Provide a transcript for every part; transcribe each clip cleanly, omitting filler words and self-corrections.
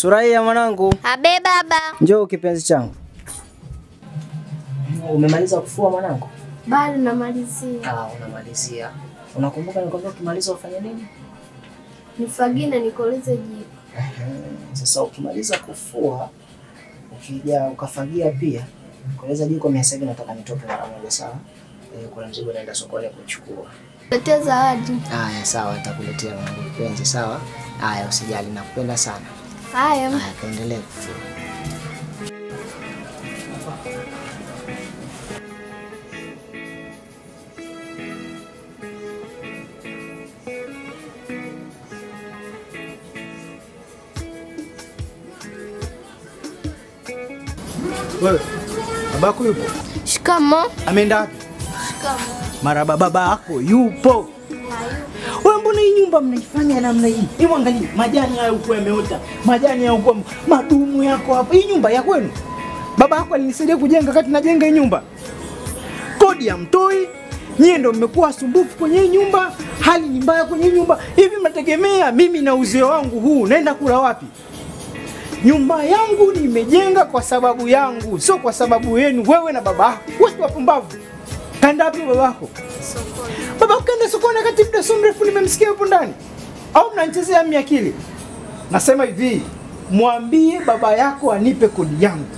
Suraiya mwanangu. Abe baba. Njoo kipenzi changu. Umemaliza kufua mwanangu? Bado namalizia. Unamalizia. Unakumbuka nilikwambia ukimaliza ufanye nini? Nifagie na nikoleze jiko. Sasa ukimaliza kufua, ukija ukafagia pia, koleza jiko mimi sasa nataka nitoke mara moja sawa? Kuna mzigo naenda sokoni kuchukua. Letea zawadi. Haya sawa, nitakuletea mwanangu kipenzi sawa? Haya usijali, nakupenda sana. Haya. Haya kaendelee kufua. Wewe, babako yupo? Shikamo. Ameenda wapi? Shikamo. Maraba babako yupo. Wewe mbona hii nyumba mnaifanya namna hii? Hebu angalia, majani hayo huko yameota. Majani hayo huko, madumu yako hapo. Hii nyumba ya kwenu? Baba yako alinisaidia kujenga wakati najenga hii nyumba. Kodi ya mtoi, nyie ndio mmekuwa sumbufu kwenye hii nyumba. Hali ni mbaya kwenye hii nyumba. Hivi mnategemea mimi na uzee wangu huu naenda kula wapi? Nyumba yangu nimejenga kwa sababu yangu, sio kwa sababu yenu wewe na babako. Wewe wapumbavu. Kaenda wapi babako? Sokoni. Babako kaenda sokoni wakati muda so mrefu nimemsikia hapo ndani. Au mnanichezea mimi akili? Nasema hivi, mwambie baba yako anipe kodi yangu.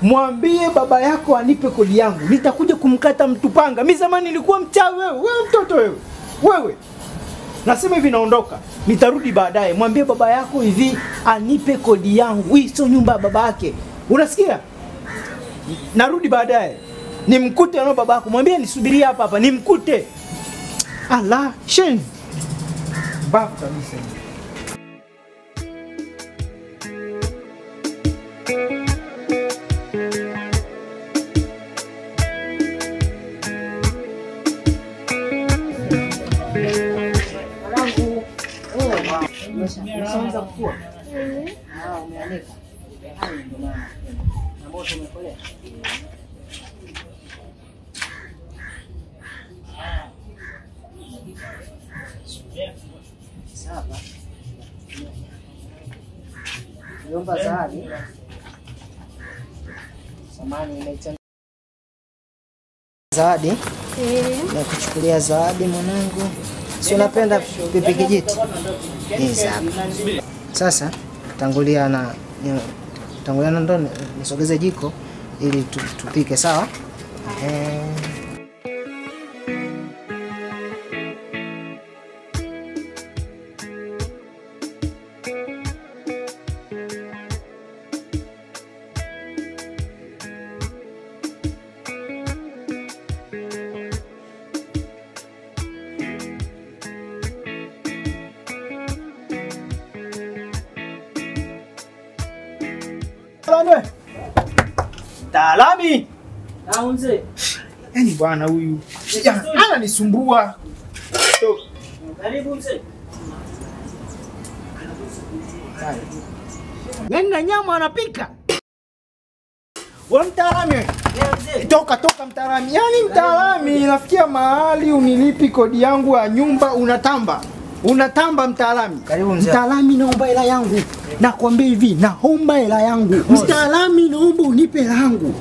Mwambie baba yako anipe kodi yangu. Nitakuja kumkata mtupanga. Mimi zamani nilikuwa mchawi wewe. Wewe mtoto wewe. Wewe. Nasema hivi naondoka. Nitarudi baadaye. Mwambie baba yako hivi anipe kodi yangu. Hii sio nyumba ya baba yake. Unasikia? Narudi baadaye. Nimkute na baba yako. Mwambie nisubirie hapa hapa. Nimkute. Allah, shen. Bafu kabisa. Unaanza kufua? Umeanika. Ndio maana. Na moto umekolea. Sawa. Niomba zawadi. Samani imechanga. Zawadi? Na kuchukulia zawadi mwanangu. Si unapenda pipi kijiti? Sasa tangulia na ndo nisogeze jiko ili tupike sawa? Talami. Mzee. Yaani bwana huyu. Ananisumbua. Karibu mzee. Yaani na nyama anapika. Wewe mtaalamu. Toka mtaalamu. Yaani mtaalamu inafikia mahali unilipi kodi yangu ya nyumba unatamba. Unatamba mtaalamu. Karibu mzee. Mtaalamu naomba hela yangu. Nakwambia hivi, naomba hela yangu. Mtaalamu naomba unipe hela yangu.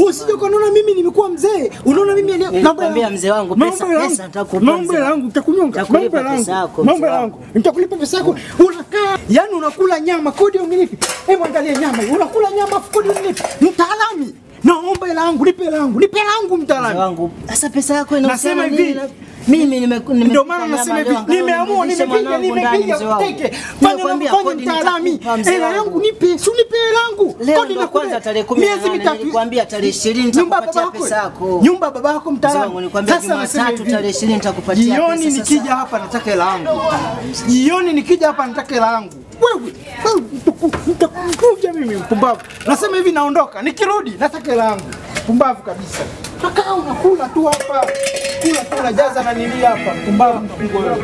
Usije ukaona mimi nimekuwa mzee. Unaona mimi nakwambia mzee wangu pesa nitakupa. Naomba hela yangu, nitakunyonga. Naomba hela yangu. Naomba hela yangu. Nitakulipa pesa yako. Unakaa, yani unakula nyama kodi unilipi. Hebu angalia nyama hii. Unakula nyama kodi unilipi. Mtaalamu, naomba hela yangu, nipe hela yangu. Nipe hela yangu mtaalamu. Mzee wangu. Sasa pesa yako inasema hivi. Mimi ndio maana nasema hivi, nimeamua nimepiga teke. Fanya mtaalamu. Hela yangu nipe, si unipe hela yangu. Kodi na kwanza tarehe 10 nilikwambia tarehe 20 nitakupatia pesa yako. Nyumba baba yako mtaalamu. Sasa Jumatatu tarehe 20 nitakupatia pesa. Jioni nikija hapa nataka hela yangu. Jioni nikija hapa nataka hela yangu. Wewe nitakuja mimi mpumbavu. Nasema hivi naondoka. Nikirudi nataka hela yangu. Pumbavu kabisa. Kaka unakula tu hapa. Kula jaza na nilia hapa. Pumbavu mkubwa wewe.